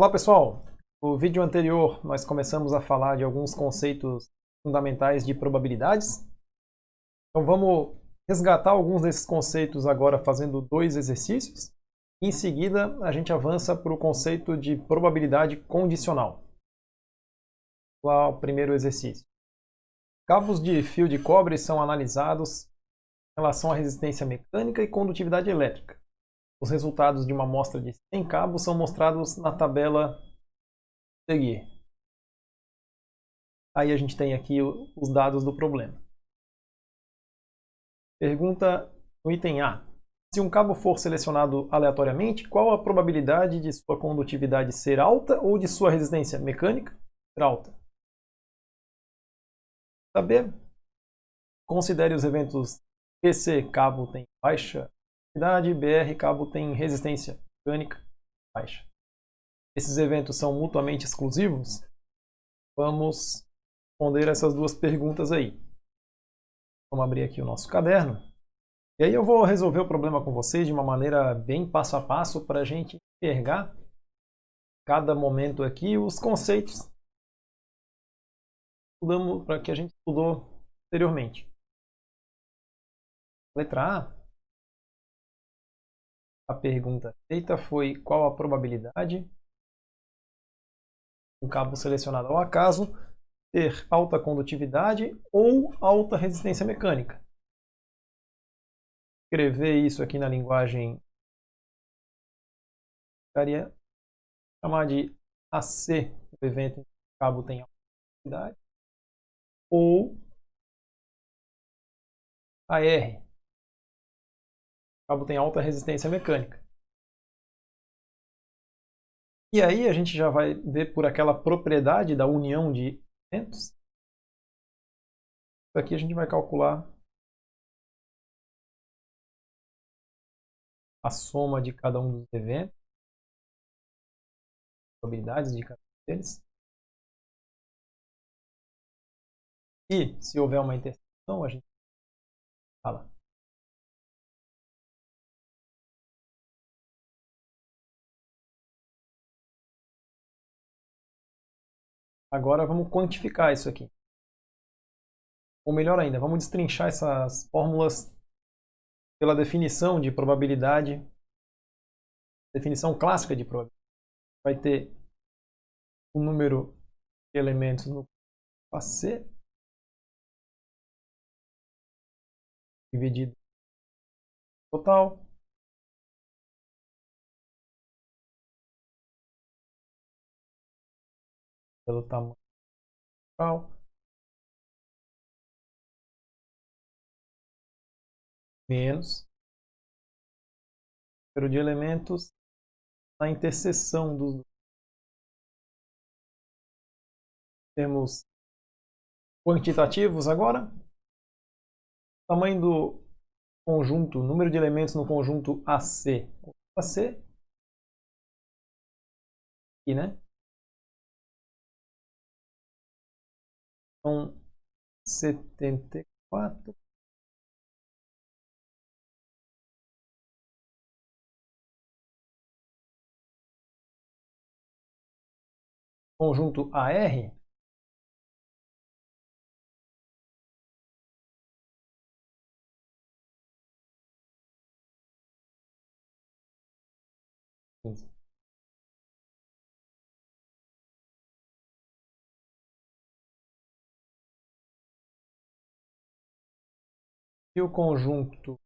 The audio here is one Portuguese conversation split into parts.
Olá pessoal, no vídeo anterior nós começamos a falar de alguns conceitos fundamentais de probabilidades. Então vamos resgatar alguns desses conceitos agora fazendo dois exercícios. Em seguida a gente avança para o conceito de probabilidade condicional. Lá o primeiro exercício. Cabos de fio de cobre são analisados em relação à resistência mecânica e condutividade elétrica. Os resultados de uma amostra de 100 cabos são mostrados na tabela a seguir. Aí a gente tem aqui os dados do problema. Pergunta no item A. Se um cabo for selecionado aleatoriamente, qual a probabilidade de sua condutividade ser alta ou de sua resistência mecânica ser alta? Saber. Considere os eventos PC, cabo tem baixa condutividade, BR, cabo tem resistência mecânica baixa. Esses eventos são mutuamente exclusivos? Vamos responder essas duas perguntas aí. Vamos abrir aqui o nosso caderno. E aí eu vou resolver o problema com vocês de uma maneira bem passo a passo para a gente enxergar cada momento aqui os conceitos para que a gente estudou anteriormente. Letra A pergunta feita foi qual a probabilidade de um cabo selecionado ao acaso ter alta condutividade ou alta resistência mecânica. Escrever isso aqui na linguagem ficaria chamar de AC, o evento em que o cabo tem alta condutividade, ou AR, o cabo tem alta resistência mecânica. E aí a gente já vai ver por aquela propriedade da união de eventos. Aqui a gente vai calcular a soma de cada um dos eventos, probabilidades de cada um deles. E se houver uma interseção, a gente fala. Agora vamos quantificar isso aqui. Ou melhor ainda, vamos destrinchar essas fórmulas pela definição de probabilidade, definição clássica de probabilidade. Vai ter o número de elementos no AC dividido total pelo tamanho total menos o número de elementos na interseção dos termos quantitativos agora. O tamanho do conjunto, número de elementos no conjunto AC. AC aqui, né? São 74. Conjunto AR. E o conjunto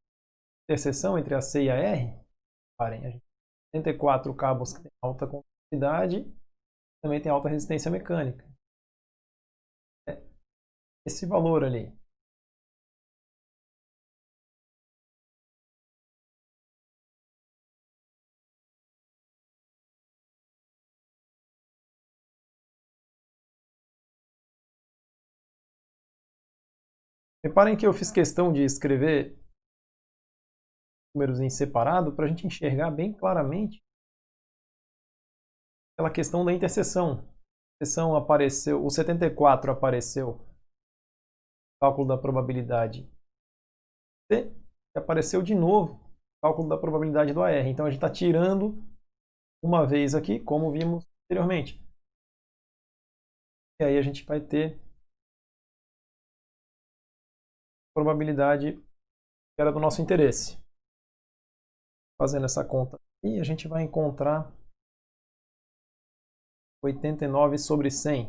interseção entre AC e AR, parem, a gente tem 74 cabos que têm alta condutividade, também tem alta resistência mecânica. É esse valor ali. Reparem que eu fiz questão de escrever números em separado para a gente enxergar bem claramente aquela questão da interseção. A interseção apareceu, o 74 apareceu no cálculo da probabilidade C, e apareceu de novo o cálculo da probabilidade do AR. Então a gente está tirando uma vez aqui, como vimos anteriormente. E aí a gente vai ter probabilidade que era do nosso interesse. Fazendo essa conta aqui, a gente vai encontrar 89 sobre 100.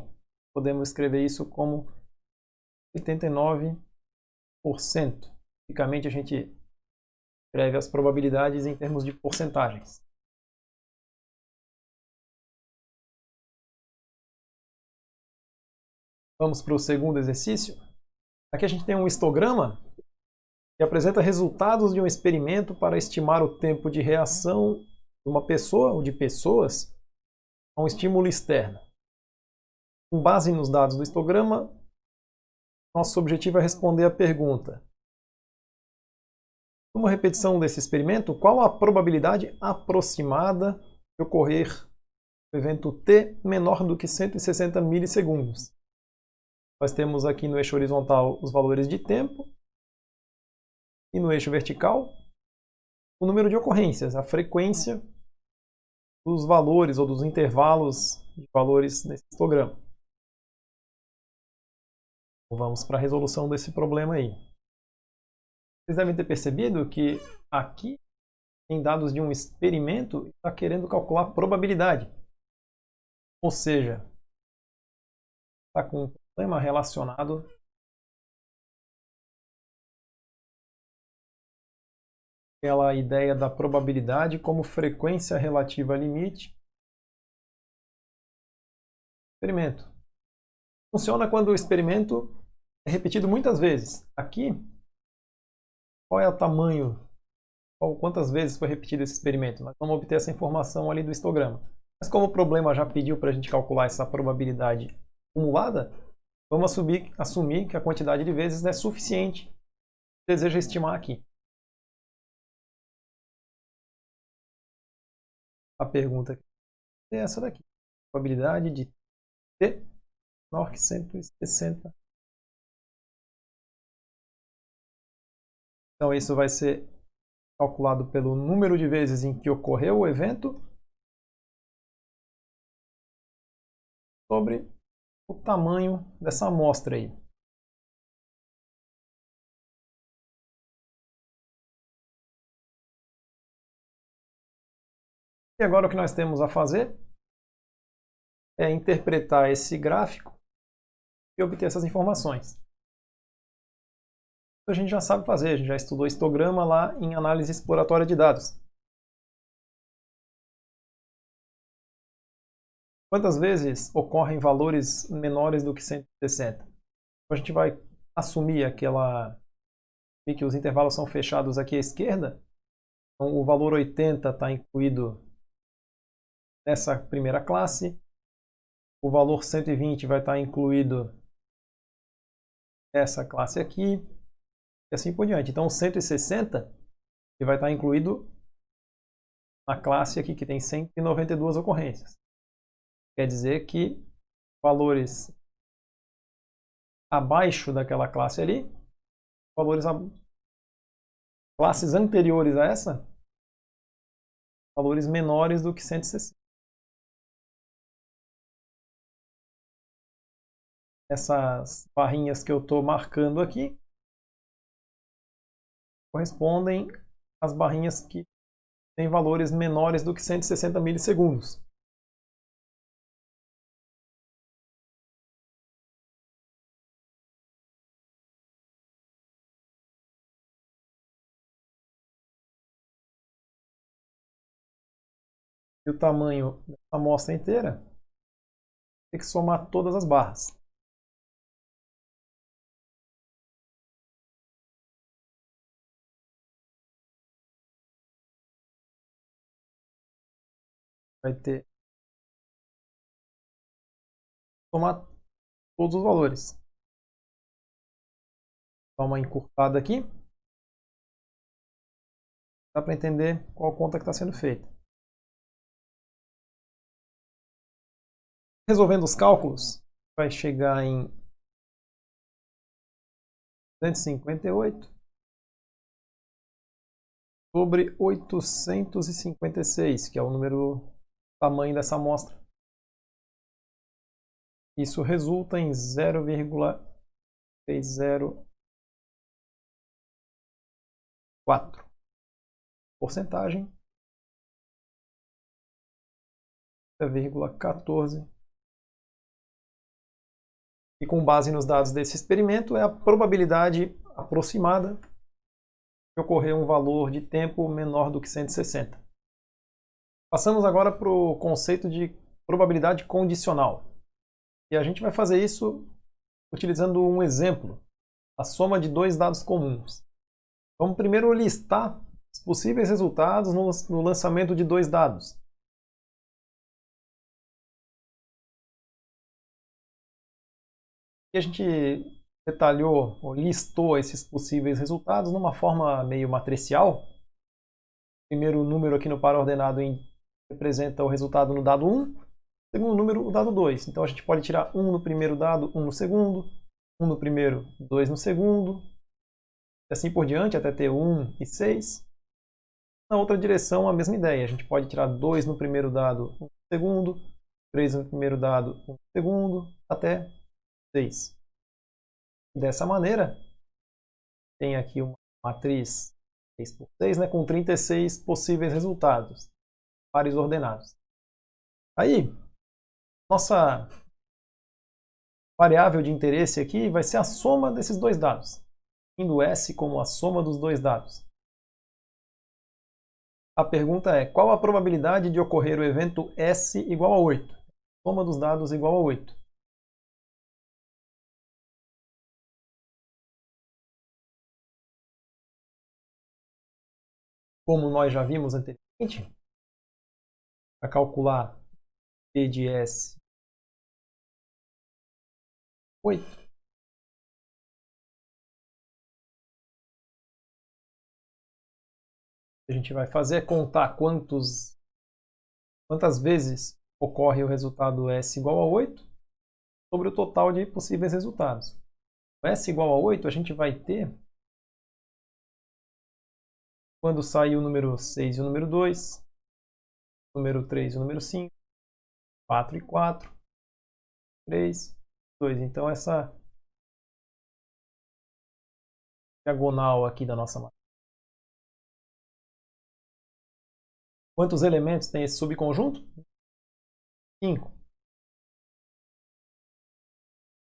Podemos escrever isso como 89%. Tipicamente a gente escreve as probabilidades em termos de porcentagens. Vamos para o segundo exercício. Aqui a gente tem um histograma que apresenta resultados de um experimento para estimar o tempo de reação de uma pessoa ou de pessoas a um estímulo externo. Com base nos dados do histograma, nosso objetivo é responder a pergunta: numa repetição desse experimento, qual a probabilidade aproximada de ocorrer o evento T menor do que 160 milissegundos? Nós temos aqui no eixo horizontal os valores de tempo e no eixo vertical o número de ocorrências, a frequência dos valores ou dos intervalos de valores nesse histograma. Vamos para a resolução desse problema aí. Vocês devem ter percebido que aqui, em dados de um experimento, está querendo calcular probabilidade. Ou seja, está com um problema relacionado àquela ideia da probabilidade como frequência relativa a limite. Experimento. Funciona quando o experimento é repetido muitas vezes. Aqui, qual é o tamanho? Quantas vezes foi repetido esse experimento? Nós vamos obter essa informação ali do histograma. Mas como o problema já pediu para a gente calcular essa probabilidade acumulada, vamos assumir que a quantidade de vezes é suficiente que deseja estimar aqui. A pergunta é essa daqui. Probabilidade de T menor que 160. Então isso vai ser calculado pelo número de vezes em que ocorreu o evento sobre o tamanho dessa amostra aí. E agora o que nós temos a fazer é interpretar esse gráfico e obter essas informações. A gente já sabe fazer, a gente já estudou histograma lá em análise exploratória de dados. Quantas vezes ocorrem valores menores do que 160? A gente vai assumir que os intervalos são fechados aqui à esquerda. Então, o valor 80 está incluído nessa primeira classe. O valor 120 vai estar incluído nessa classe aqui. E assim por diante. Então, o 160 ele vai estar incluído na classe aqui, que tem 192 ocorrências. Quer dizer que valores abaixo daquela classe ali, classes anteriores a essa, valores menores do que 160. Essas barrinhas que eu estou marcando aqui correspondem às barrinhas que têm valores menores do que 160 milissegundos. E o tamanho da amostra inteira tem que somar todas as barras. Vai ter que somar todos os valores. Dá uma encurtada aqui. Dá para entender qual conta que está sendo feita. Resolvendo os cálculos, vai chegar em 258 sobre 856, que é o tamanho dessa amostra. Isso resulta em 0,304. Porcentagem 0,14. E com base nos dados desse experimento é a probabilidade aproximada de ocorrer um valor de tempo menor do que 160. Passamos agora para o conceito de probabilidade condicional. E a gente vai fazer isso utilizando um exemplo, a soma de dois dados comuns. Vamos primeiro listar os possíveis resultados no lançamento de dois dados. E a gente detalhou ou listou esses possíveis resultados numa forma meio matricial. O primeiro número aqui no par ordenado representa o resultado no dado 1, o segundo número o dado 2. Então a gente pode tirar 1 no primeiro dado, 1 no segundo, 1 no primeiro, 2 no segundo, e assim por diante, até ter 1 e 6. Na outra direção, a mesma ideia. A gente pode tirar 2 no primeiro dado, 1 no segundo, 3 no primeiro dado, 1 no segundo, até 6. Dessa maneira, tem aqui uma matriz 6 por 6, né, com 36 possíveis resultados, pares ordenados. Aí, nossa variável de interesse aqui vai ser a soma desses dois dados, indo S como a soma dos dois dados. A pergunta é, qual a probabilidade de ocorrer o evento S igual a 8? Soma dos dados igual a 8. Como nós já vimos anteriormente, para calcular P de S 8, a gente vai fazer é contar quantas vezes ocorre o resultado S igual a 8 sobre o total de possíveis resultados. O S igual a 8 a gente vai ter quando sair o número 6 e o número 2, o número 3 e o número 5, 4 e 4, 3, 2. Então essa diagonal aqui da nossa matriz. Quantos elementos tem esse subconjunto? 5.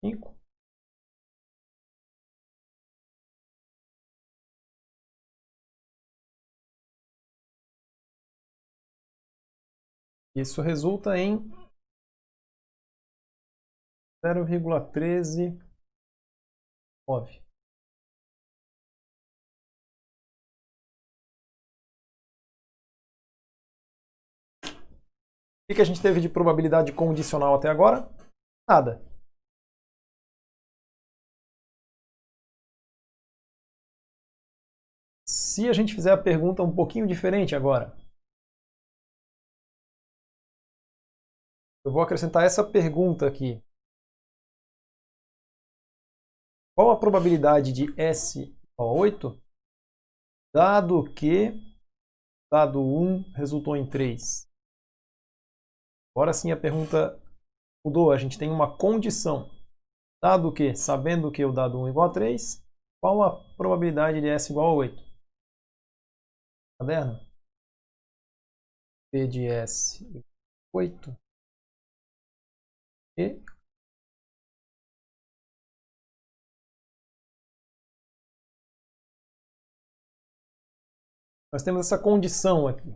5. Isso resulta em 0,139. O que a gente teve de probabilidade condicional até agora? Nada. Se a gente fizer a pergunta um pouquinho diferente agora, eu vou acrescentar essa pergunta aqui. Qual a probabilidade de S igual a 8, dado que dado 1 resultou em 3? Agora sim a pergunta mudou, a gente tem uma condição. Dado que, sabendo que o dado 1 é igual a 3, qual a probabilidade de S igual a 8? Caderno? P de S igual a 8. E nós temos essa condição aqui.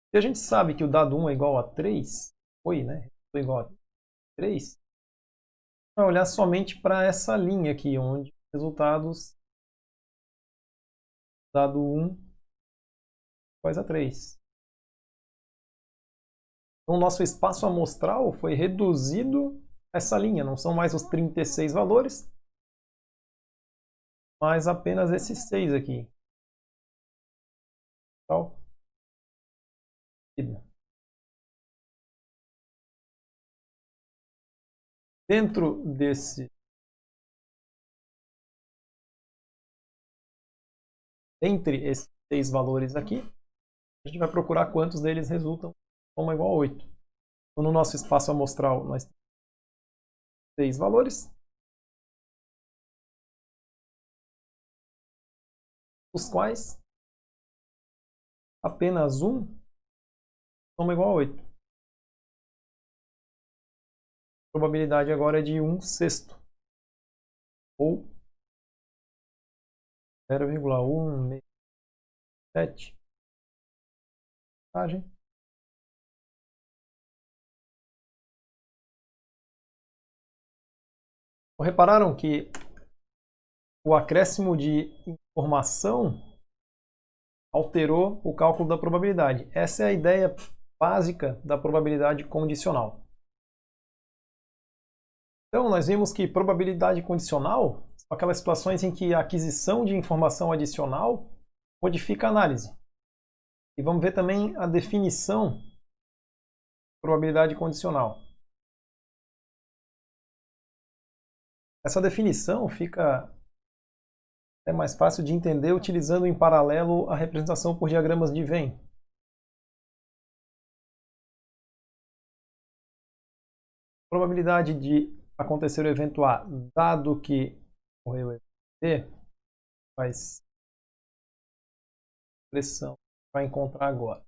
Se a gente sabe que o dado 1 é igual a 3, né? Foi igual a 3, vai olhar somente para essa linha aqui, onde os resultados dado 1 iguais a 3. Então, o nosso espaço amostral foi reduzido a essa linha. Não são mais os 36 valores, mas apenas esses 6 aqui. Então, dentro entre esses 6 valores aqui, a gente vai procurar quantos deles resultam como igual a 8. Então, no nosso espaço amostral, nós temos 6 valores, os quais apenas um soma igual a 8. A probabilidade agora é de 1/6, ou 0,167. Repararam que o acréscimo de informação alterou o cálculo da probabilidade. Essa é a ideia básica da probabilidade condicional. Então, nós vimos que probabilidade condicional são aquelas situações em que a aquisição de informação adicional modifica a análise. E vamos ver também a definição de probabilidade condicional. Essa definição fica mais fácil de entender utilizando em paralelo a representação por diagramas de Venn. Probabilidade de acontecer o evento A, dado que ocorreu o evento B, faz expressão que vai encontrar agora.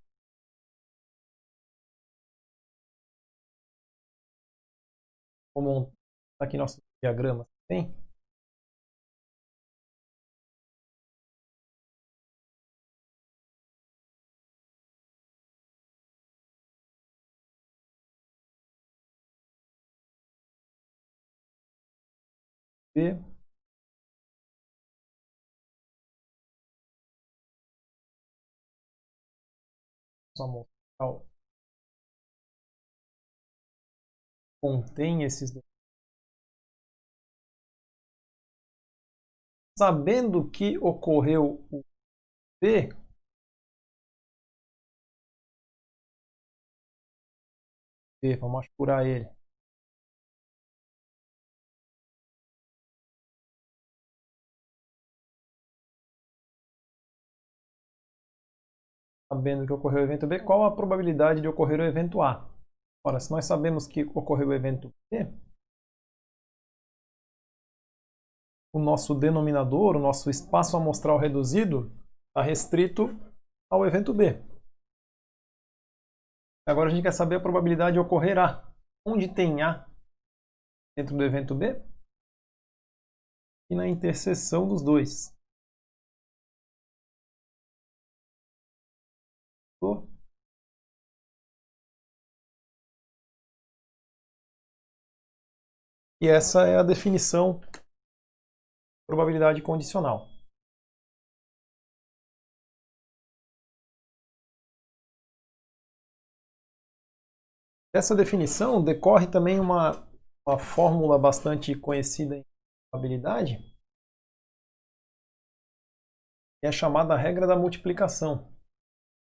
Vou montar aqui nosso diagrama também. B. Vamos mostrar. Contém esses dois. Sabendo que ocorreu o B, vamos apurar ele. Sabendo que ocorreu o evento B, qual a probabilidade de ocorrer o evento A? Ora, se nós sabemos que ocorreu o evento B, o nosso denominador, o nosso espaço amostral reduzido, está restrito ao evento B. Agora a gente quer saber a probabilidade de ocorrer A. Onde tem A dentro do evento B? E na interseção dos dois. E essa é a definição de probabilidade condicional. Dessa definição decorre também uma fórmula bastante conhecida em probabilidade, que é chamada regra da multiplicação,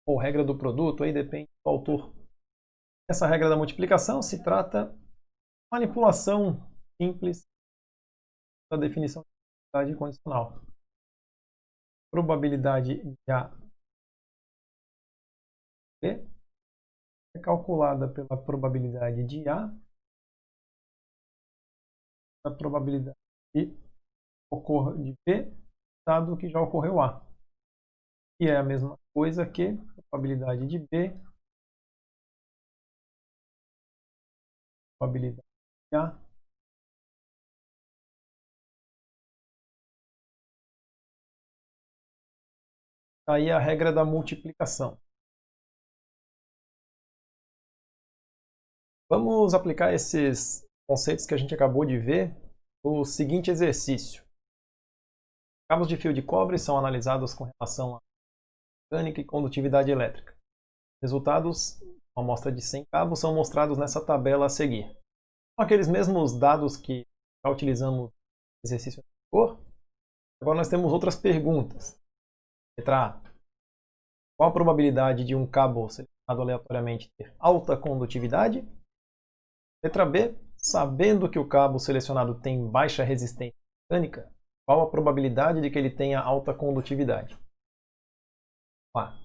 ou regra do produto, aí depende do autor. Essa regra da multiplicação se trata de manipulação simples da definição de probabilidade condicional. Probabilidade de A B é calculada pela probabilidade de A, a probabilidade de B, dado que já ocorreu A. E é a mesma coisa que a probabilidade de B, probabilidade de A, aí a regra da multiplicação. Vamos aplicar esses conceitos que a gente acabou de ver no seguinte exercício. Cabos de fio de cobre são analisados com relação à mecânica e condutividade elétrica. Resultados, uma amostra de 100 cabos, são mostrados nessa tabela a seguir. São aqueles mesmos dados que já utilizamos no exercício anterior. Agora nós temos outras perguntas. Letra A. Qual a probabilidade de um cabo selecionado aleatoriamente ter alta condutividade? Letra B. Sabendo que o cabo selecionado tem baixa resistência mecânica, qual a probabilidade de que ele tenha alta condutividade? A.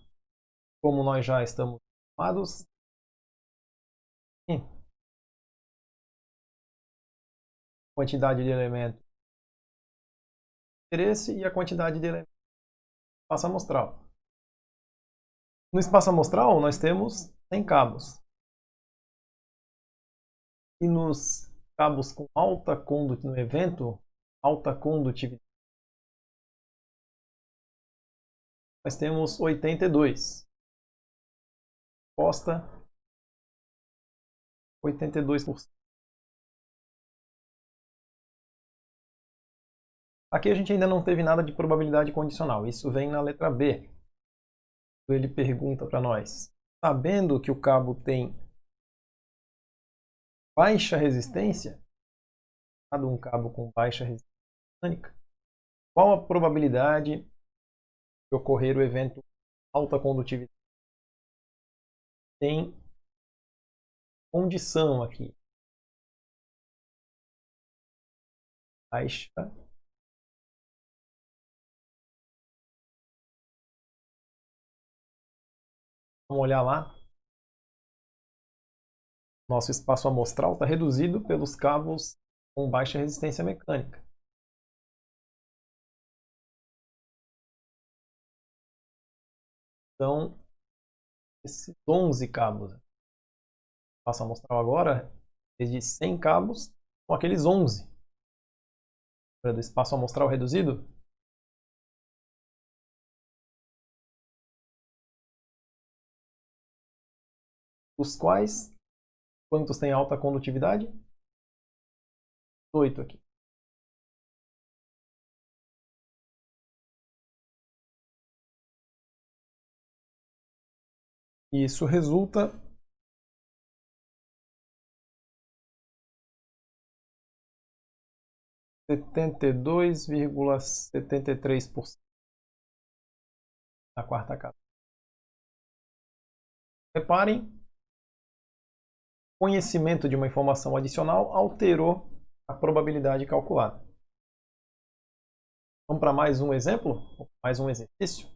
Como nós já estamos acostumados, quantidade de elementos de interesse e a quantidade de elementos do espaço amostral. No espaço amostral, nós temos 100 cabos. E nos cabos com alta condutividade, no evento, alta condutividade, nós temos 82. Resposta 82%. Aqui a gente ainda não teve nada de probabilidade condicional. Isso vem na letra B. Ele pergunta para nós, sabendo que o cabo tem baixa resistência, um cabo com baixa resistência mecânica, qual a probabilidade de ocorrer o evento alta condutividade? Tem condição aqui. Baixa. Vamos olhar lá. Nosso espaço amostral está reduzido pelos cabos com baixa resistência mecânica. Então, esses 11 cabos. O espaço amostral agora é de 100 cabos com aqueles 11. Do espaço amostral reduzido? Os quais, quantos têm alta condutividade? 8 aqui. E isso resulta em 72,73% na quarta capa. Reparem, conhecimento de uma informação adicional alterou a probabilidade calculada. Vamos para mais um exemplo? Mais um exercício?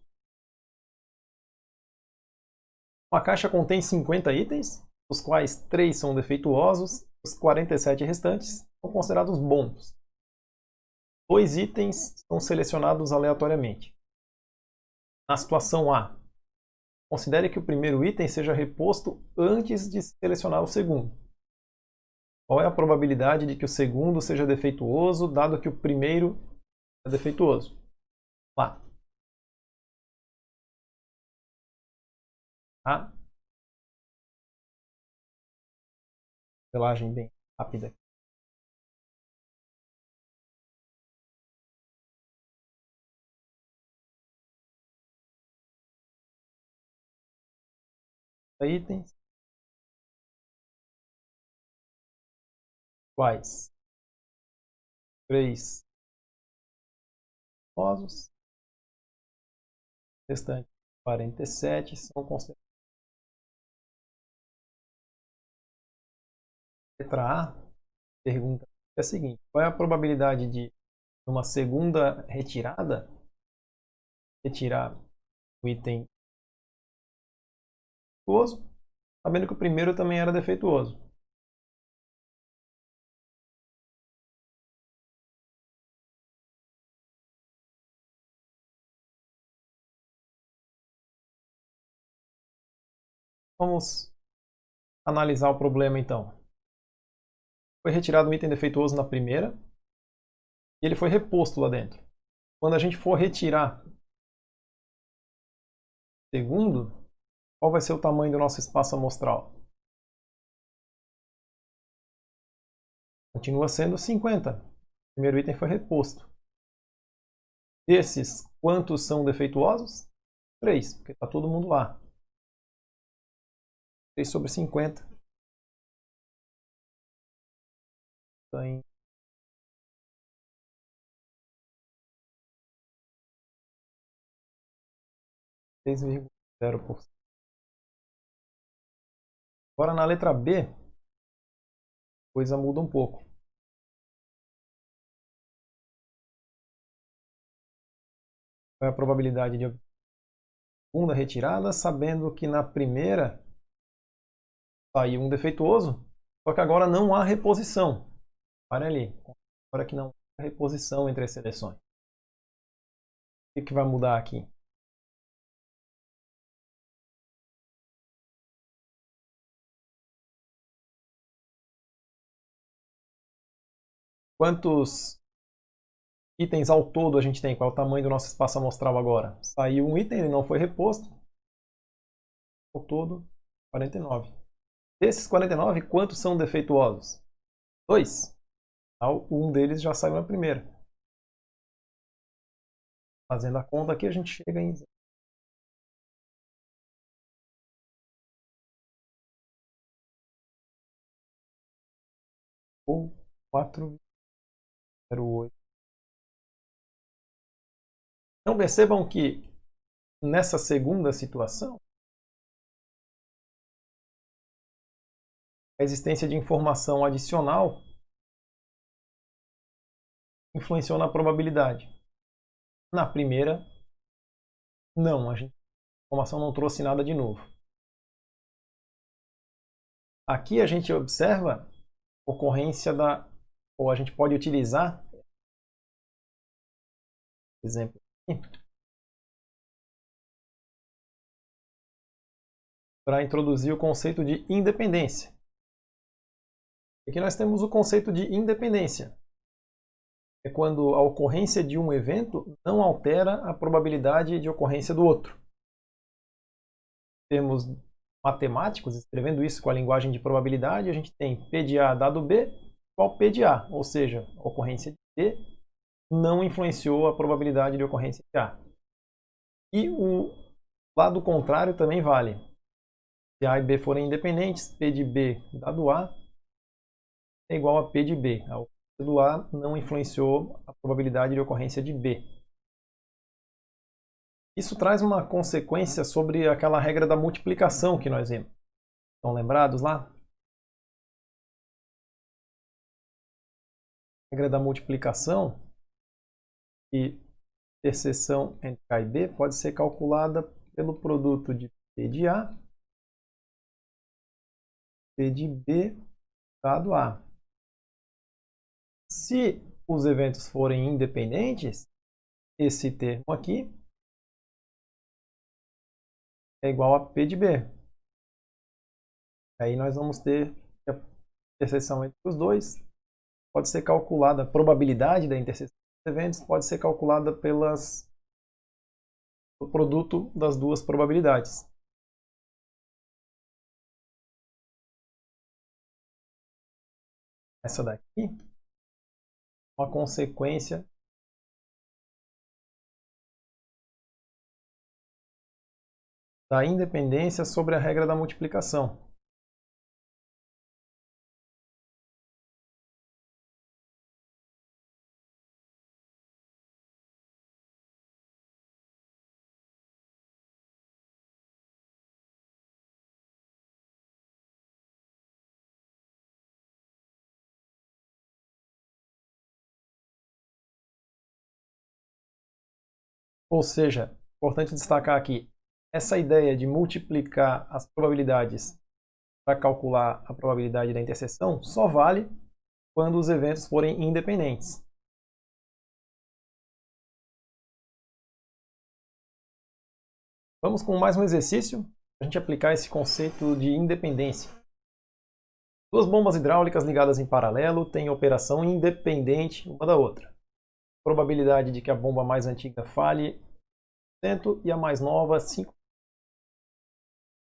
Uma caixa contém 50 itens, dos quais 3 são defeituosos, os 47 restantes são considerados bons. 2 itens são selecionados aleatoriamente. Na situação A, considere que o primeiro item seja reposto antes de selecionar o segundo. Qual é a probabilidade de que o segundo seja defeituoso, dado que o primeiro é defeituoso? Lá. Tá? Modelagem bem rápida. Itens. Quais? 3 famosos. Restante 47 são considerados. Letra A, pergunta é a seguinte: qual é a probabilidade de uma segunda retirada retirar o item defeituoso, sabendo que o primeiro também era defeituoso? Vamos analisar o problema então. Foi retirado um item defeituoso na primeira e ele foi reposto lá dentro. Quando a gente for retirar o segundo, qual vai ser o tamanho do nosso espaço amostral? Continua sendo 50. O primeiro item foi reposto. Desses, quantos são defeituosos? 3, porque está todo mundo lá. 3 sobre 50. Está em 6,0%. Agora na letra B, a coisa muda um pouco. Qual é a probabilidade de segunda retirada, sabendo que na primeira saiu um defeituoso, só que agora não há reposição. Para ali. agora que não há reposição entre as seleções. O que vai mudar aqui? Quantos itens ao todo a gente tem? Qual é o tamanho do nosso espaço amostral agora? Saiu um item, ele não foi reposto. Ao todo, 49. Desses 49, quantos são defeituosos? 2. Um deles já saiu na primeira. Fazendo a conta aqui, a gente chega em 4,08. Então percebam que nessa segunda situação, a existência de informação adicional influenciou na probabilidade. Na primeira, não, a informação não trouxe nada de novo. Aqui a gente observa a ocorrência ou a gente pode utilizar, exemplo aqui, para introduzir o conceito de independência. Aqui nós temos o conceito de independência. É quando a ocorrência de um evento não altera a probabilidade de ocorrência do outro. Em termos matemáticos, escrevendo isso com a linguagem de probabilidade, a gente tem P de A dado B igual P de A, ou seja, a ocorrência de B não influenciou a probabilidade de ocorrência de A. E o lado contrário também vale. Se A e B forem independentes, P de B dado A é igual a P de B. A ocorrência do A não influenciou a probabilidade de ocorrência de B. Isso traz uma consequência sobre aquela regra da multiplicação que nós vimos. Estão lembrados lá? A regra da multiplicação e interseção entre A e B pode ser calculada pelo produto de P de A, P de B dado A. Se os eventos forem independentes, esse termo aqui é igual a P de B. Aí nós vamos ter a interseção entre os dois. Pode ser calculada, a probabilidade da interseção dos eventos pode ser calculada pelo produto das duas probabilidades. Essa daqui é uma consequência da independência sobre a regra da multiplicação. Ou seja, importante destacar aqui, essa ideia de multiplicar as probabilidades para calcular a probabilidade da interseção só vale quando os eventos forem independentes. Vamos com mais um exercício para a gente aplicar esse conceito de independência. Duas bombas hidráulicas ligadas em paralelo têm operação independente uma da outra. A probabilidade de que a bomba mais antiga falhe 100 e a mais nova 5%.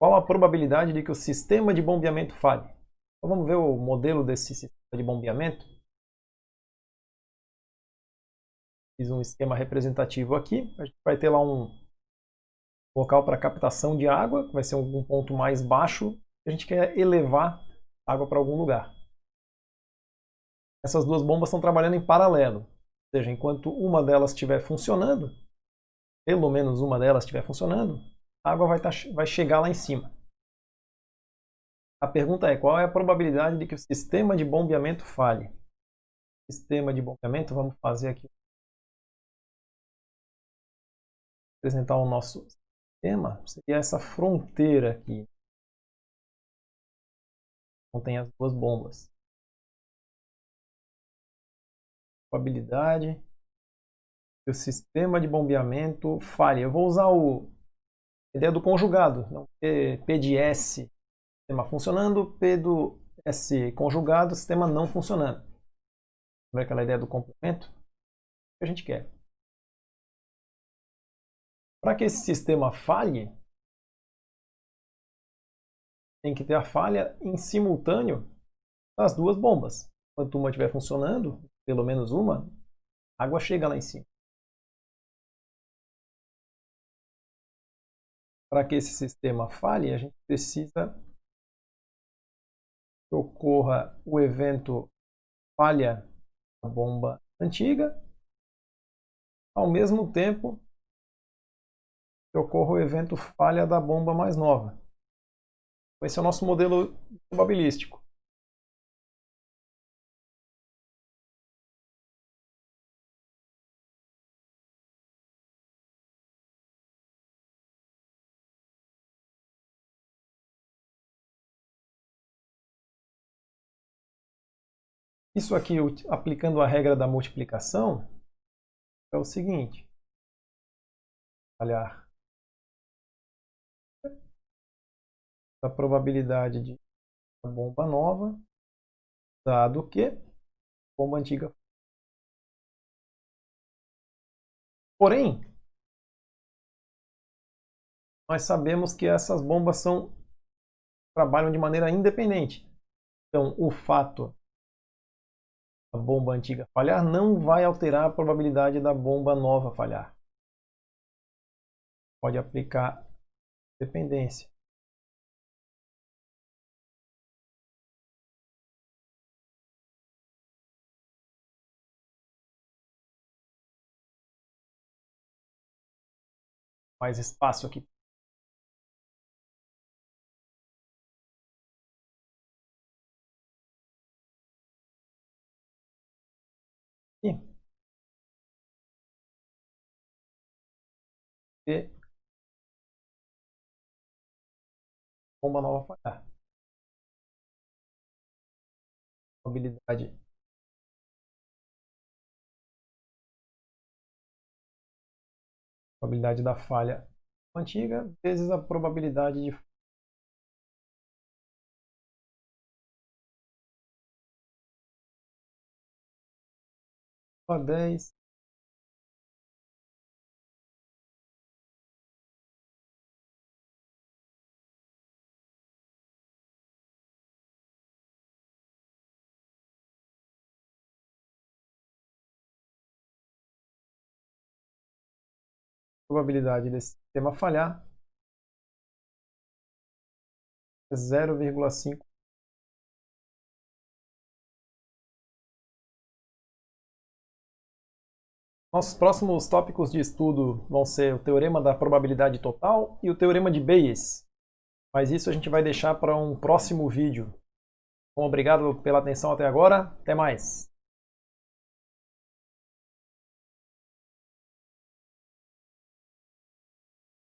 Qual a probabilidade de que o sistema de bombeamento falhe? Então vamos ver o modelo desse sistema de bombeamento. Fiz um esquema representativo aqui. A gente vai ter lá um local para captação de água, que vai ser um ponto mais baixo. A gente quer elevar a água para algum lugar. Essas duas bombas estão trabalhando em paralelo. Ou seja, enquanto uma delas estiver funcionando, pelo menos uma delas estiver funcionando, a água vai chegar lá em cima. A pergunta é, qual é a probabilidade de que o sistema de bombeamento falhe? Sistema de bombeamento, vamos fazer aqui. Apresentar o nosso sistema, seria essa fronteira aqui. Contém as duas bombas. probabilidade que o sistema de bombeamento falhe. Eu vou usar a ideia do conjugado. Então, P de S, sistema funcionando, P do S conjugado, sistema não funcionando. Lembra aquela ideia do complemento? O que a gente quer? Para que esse sistema falhe, tem que ter a falha em simultâneo das duas bombas. Enquanto uma estiver funcionando, pelo menos uma, a água chega lá em cima. Para que esse sistema falhe, a gente precisa que ocorra o evento falha da bomba antiga, ao mesmo tempo que ocorra o evento falha da bomba mais nova. Esse é o nosso modelo probabilístico. Isso aqui, aplicando a regra da multiplicação, é o seguinte. Falhar a probabilidade de uma bomba nova, dado que a bomba antiga. Porém, nós sabemos que essas bombas trabalham de maneira independente. Então, o fato da bomba antiga falhar não vai alterar a probabilidade da bomba nova falhar. Pode aplicar dependência. Mais espaço aqui. E bomba nova falhar. Probabilidade da falha antiga vezes a probabilidade de a 10 probabilidade desse sistema falhar é 0,5. Nossos próximos tópicos de estudo vão ser o teorema da probabilidade total e o teorema de Bayes. Mas isso a gente vai deixar para um próximo vídeo. Bom, obrigado pela atenção até agora. Até mais.